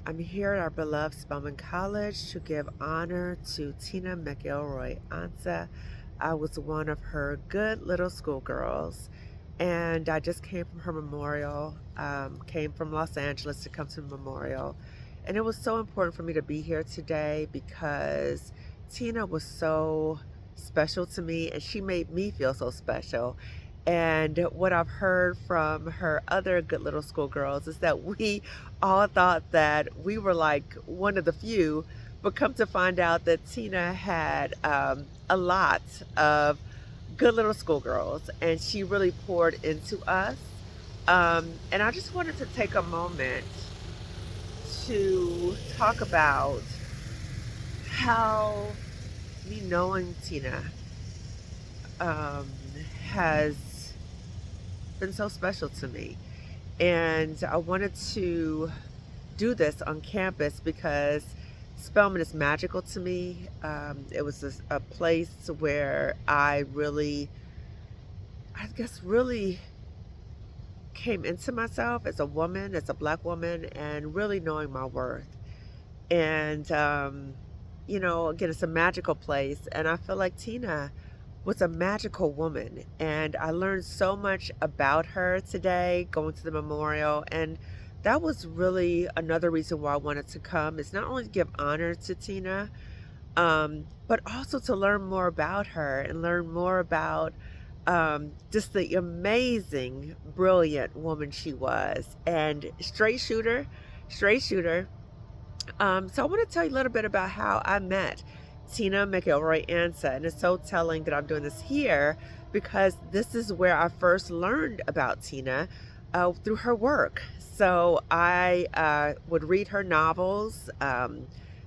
I'm here at our beloved Spelman College to give honor to Tina McElroy Ansa. I was one of her good little schoolgirls, and I just came from her memorial, came from Los Angeles to come to the memorial. And it was so important for me to be here today because Tina was so special to me, and she made me feel so special. And what I've heard from her other good little schoolgirls is that we all thought that we were like one of the few, but come to find out that Tina had a lot of good little schoolgirls, and she really poured into us. And I just wanted to take a moment to talk about how me knowing Tina um, has been so special to me. And I wanted to do this on campus because Spelman is magical to me. It was a place where I really, I guess, really came into myself as a woman, as a black woman, and really knowing my worth. And, again, it's a magical place. And I feel like Tina was a magical woman. And I learned so much about her today going to the memorial. And that was really another reason why I wanted to come, is not only to give honor to Tina, but also to learn more about her and learn more about just the amazing, brilliant woman she was. And straight shooter. So I want to tell you a little bit about how I met Tina McElroy Ansa. And it's so telling that I'm doing this here because this is where I first learned about Tina through her work. So I would read her novels,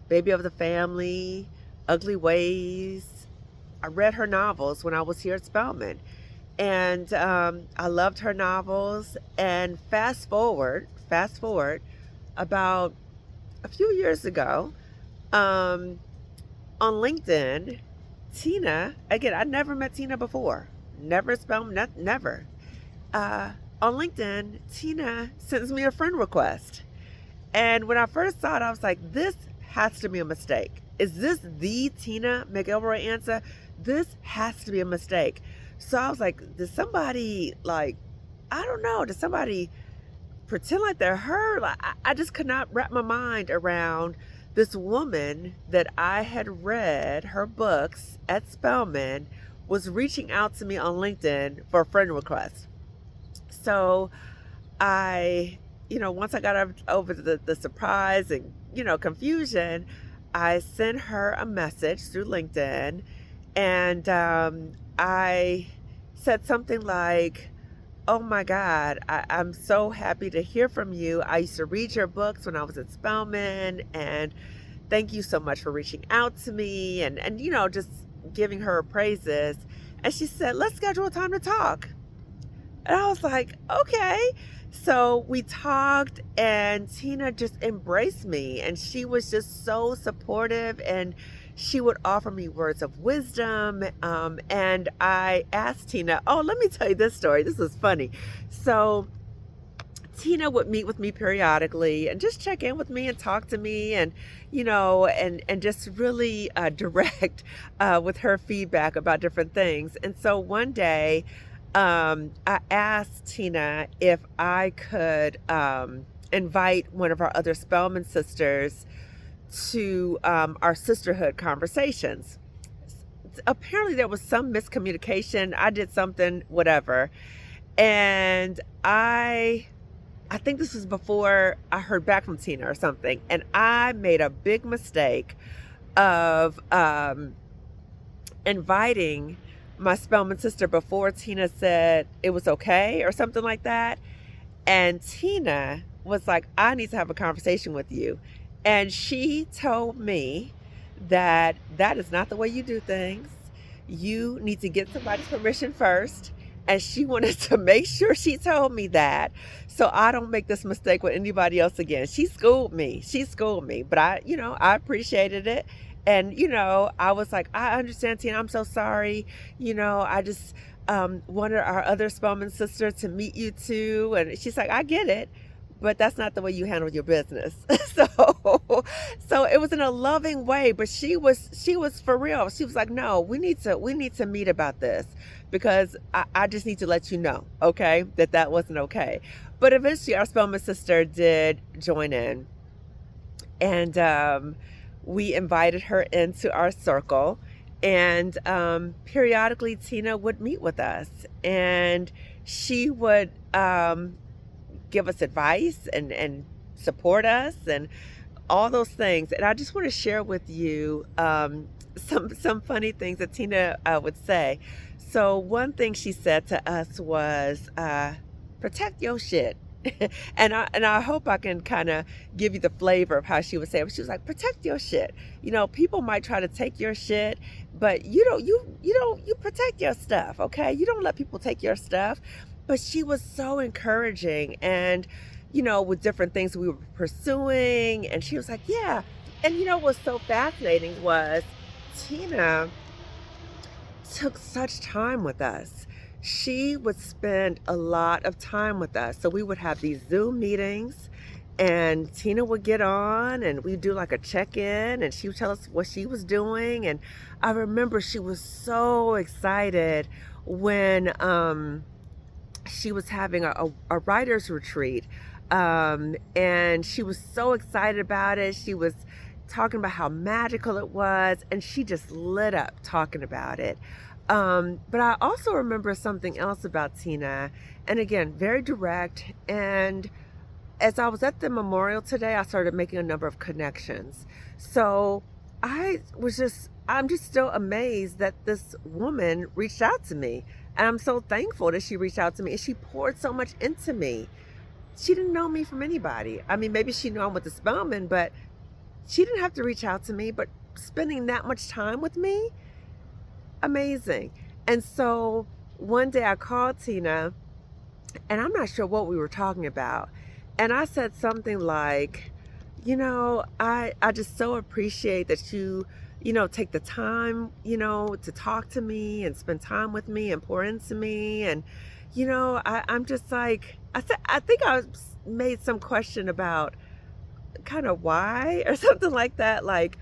Baby of the Family, Ugly Ways. I read her novels when I was here at Spelman. And I loved her novels. And fast forward about a few years ago, on LinkedIn, Tina, again, I never met Tina before. Never Spelman, never. On LinkedIn, Tina sends me a friend request. And when I first saw it, I was like, this has to be a mistake. Is this the Tina McElroy Ansa? This has to be a mistake. So I was like, did somebody, like, I don't know, did somebody pretend like they're her? Like, I just could not wrap my mind around this woman that I had read her books at Spelman was reaching out to me on LinkedIn for a friend request. So I, once I got over the surprise and, confusion, I sent her a message through LinkedIn, and I said something like, oh my God, I'm so happy to hear from you. I used to read your books when I was at Spelman, and thank you so much for reaching out to me, and just giving her praises. And she said, let's schedule a time to talk. And I was like, okay. So we talked, and Tina just embraced me, and she was just so supportive, and she would offer me words of wisdom. And I asked Tina, oh, let me tell you this story. This is funny. So Tina would meet with me periodically and just check in with me and talk to me, and and just really direct with her feedback about different things. And so one day, I asked Tina if I could invite one of our other Spelman sisters to our sisterhood conversations. Apparently, there was some miscommunication. I did something, whatever, and I think this was before I heard back from Tina or something, and I made a big mistake of inviting my Spelman sister before Tina said it was okay or something like that. And Tina was like, I need to have a conversation with you. And she told me that that is not the way you do things. You need to get somebody's permission first. And she wanted to make sure she told me that so I don't make this mistake with anybody else again. She schooled me. But I appreciated it. And, I was like, I understand, Tina. I'm so sorry. I just wanted our other Spelman sister to meet you too. And she's like, I get it. but that's not the way you handle your business. so so it was in a loving way, but she was for real. She was like, no, we need to meet about this, because I just need to let you know, okay, that wasn't okay. But eventually our Spelman sister did join in, and we invited her into our circle, and periodically Tina would meet with us, and she would give us advice and support us and all those things. And I just want to share with you some funny things that Tina would say. So one thing she said to us was, "Protect your shit." And I hope I can kind of give you the flavor of how she would say it. She was like, "Protect your shit. People might try to take your shit, but you protect your stuff, okay? You don't let people take your stuff." But she was so encouraging, and with different things we were pursuing, and she was like, "Yeah." And what's so fascinating was Tina took such time with us. She would spend a lot of time with us. So we would have these Zoom meetings, and Tina would get on and we'd do like a check-in, and she would tell us what she was doing. And I remember she was so excited when she was having a writer's retreat. And she was so excited about it. She was talking about how magical it was, and she just lit up talking about it. But I also remember something else about Tina, and again, very direct. And as I was at the memorial today, I started making a number of connections. So I'm just still amazed that this woman reached out to me. And I'm so thankful that she reached out to me, and she poured so much into me. She didn't know me from anybody. I mean, maybe she knew I'm with the Spelman, but she didn't have to reach out to me. But spending that much time with me, amazing. And so one day I called Tina, and I'm not sure what we were talking about. And I said something like, I just so appreciate that you take the time, to talk to me and spend time with me and pour into me. And, I'm just like, I think I made some question about kind of why or something like that. Like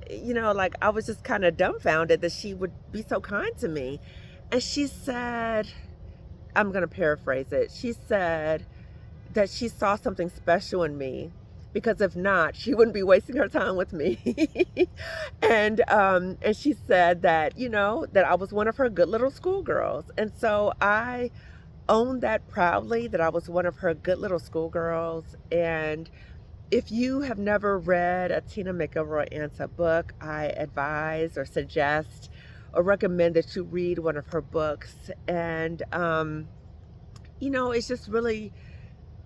I was just kind of dumbfounded that she would be so kind to me. And she said, I'm going to paraphrase it. She said that she saw something special in me, because if not, she wouldn't be wasting her time with me. And she said that, that I was one of her good little schoolgirls. And so I own that proudly, that I was one of her good little schoolgirls. And if you have never read a Tina McElroy Ansa book, I advise or suggest or recommend that you read one of her books. And, it's just really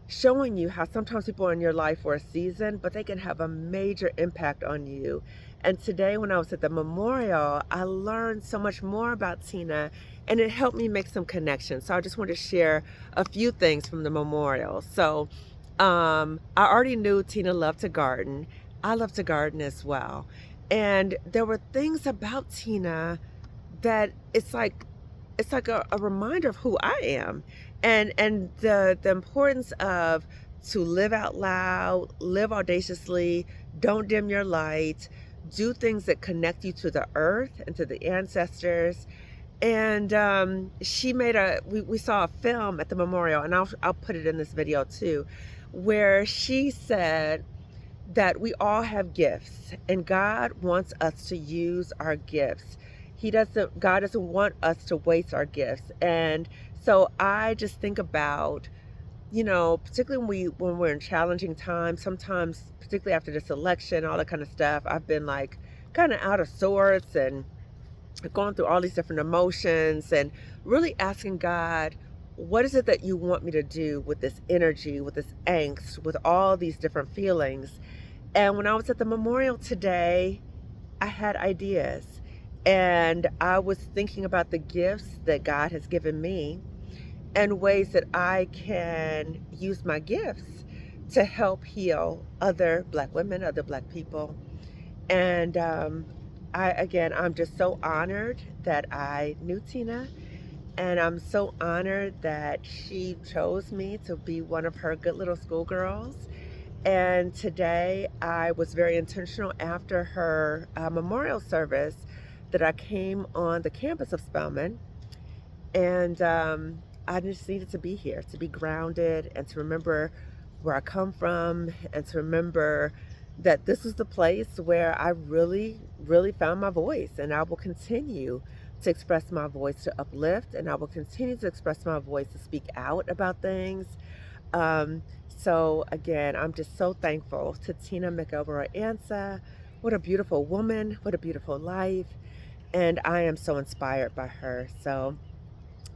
showing you how sometimes people are in your life for a season, but they can have a major impact on you. And today, when I was at the memorial, I learned so much more about Tina, and it helped me make some connections. So I just want to share a few things from the memorial. So I already knew Tina loved to garden. I love to garden as well. And there were things about Tina that it's like a reminder of who I am, and the importance of to live out loud, live audaciously, don't dim your light, do things that connect you to the earth and to the ancestors. And she made we saw a film at the memorial, and I'll put it in this video too, where she said that we all have gifts, and God wants us to use our gifts. God doesn't want us to waste our gifts. And so I just think about, particularly when we're in challenging times, sometimes, particularly after this election, all that kind of stuff, I've been like kind of out of sorts and going through all these different emotions, and really asking God, what is it that you want me to do with this energy, with this angst, with all these different feelings? And when I was at the memorial today, I had ideas, and I was thinking about the gifts that God has given me and ways that I can use my gifts to help heal other Black women, other Black people. And I'm just so honored that I knew Tina, And I'm so honored that she chose me to be one of her good little schoolgirls. And today I was very intentional after her memorial service that I came on the campus of Spelman. And I just needed to be here, to be grounded, and to remember where I come from, and to remember that this is the place where I really, really found my voice. And I will continue to express my voice to uplift, and I will continue to express my voice to speak out about things. Um, so, again, I'm just so thankful to Tina McElroy Ansa. What a beautiful woman, what a beautiful life. And I am so inspired by her. So,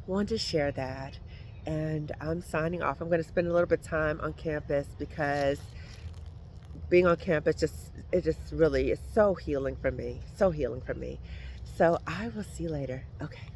wanted to share that. And I'm signing off. I'm going to spend a little bit of time on campus because being on campus just really is so healing for me. So healing for me. So I will see you later. Okay.